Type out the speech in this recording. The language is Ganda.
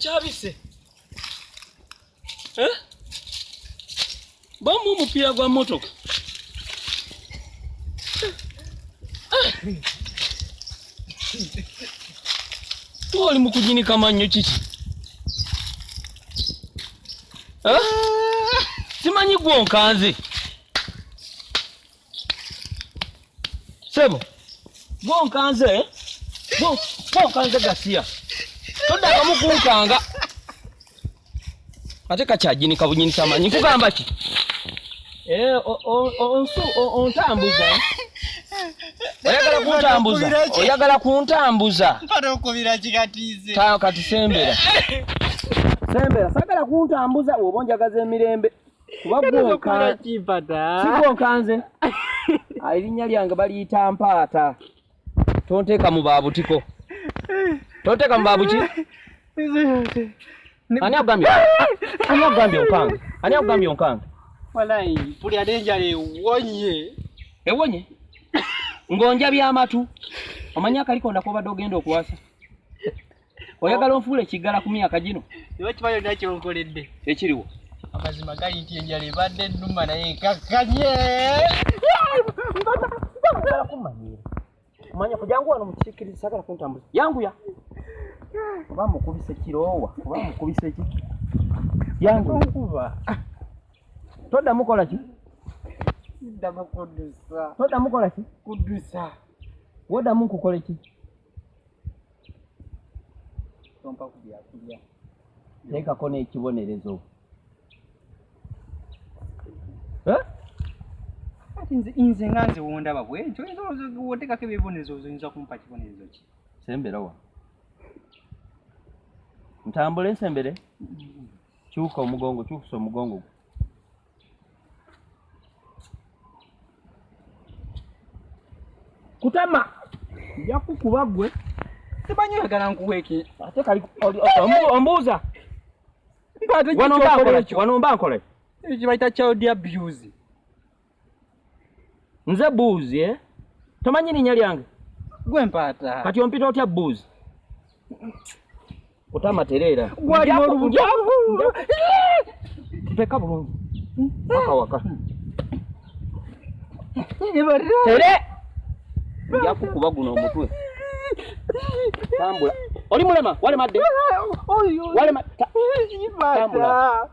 Chabise. Bamu mupira gwa motoka. Toli mukujini kama nnyo kiki. Simanyi gwonkanze. Sebo. Gwonkanze. Gwonkanze gasiya. Todda kamukunkanga. Ate kachajini kabunyini samanyi kugamba ki? Ontambuza. Oyagala kuntambuza. Mpata okubira kikatize. Tayo kati sembera. Sembera sagala kuntambuza obonjagaza emirembe. Kuba gwonka kipata. Sigwonkanze. Airinnya lyange baliyita mpaata. Tonteeka mu babutiko. Tonteeka mu babuki? Ani agambye onkanga? Walai, puli adenjale wonye. Ewonye? Ngonja byamatu. Omanya akaliko ndakobadde ogenda okuwasa. Oyagala onfuule kiggala ku myaka gino. Niwe kibayo nakyo onkoledde. Ekiriwo. Amazima gali nti enjala ebadde ennuma naye nkakkanye. Sagala kumanyira. Omanya kujangu wano mukisikiriza sagala kuntambuza. Yanguya. Oba mukubise kiroowa. Oba mukubise ki? Yangu nkuba. Todda mukola ki? Ndaba kudusa. Todda mukola ki? Kudusa. Woda munkukole ki? Tompa kubya kubya. Teekako n'ekibonerezo. Kati nze nganze wondaba bwekyo woteekako ebibonerezo oyinza kumpa kibonerezo ki? Sembera wa. Ntambule nsembere? Kyuka omugongo, kyukusa omugongo. Kutama! Nja kukuba gwe. Simanyi oyagala nkuweeki. Ate kali ombuuza. Wano mba nkole. Ekyo bayita child abuse. Nze buuzi, Tomanyi linnya lyange? Gwe mpaata. Kati ompita otya buuzi? Kutama terera. Wali olubujavu. Peka bulungi. Waka. Tere. Nja kukuba guno omutwe. Tambula. Oli mulema, wale madde. Wale madde. Tambula.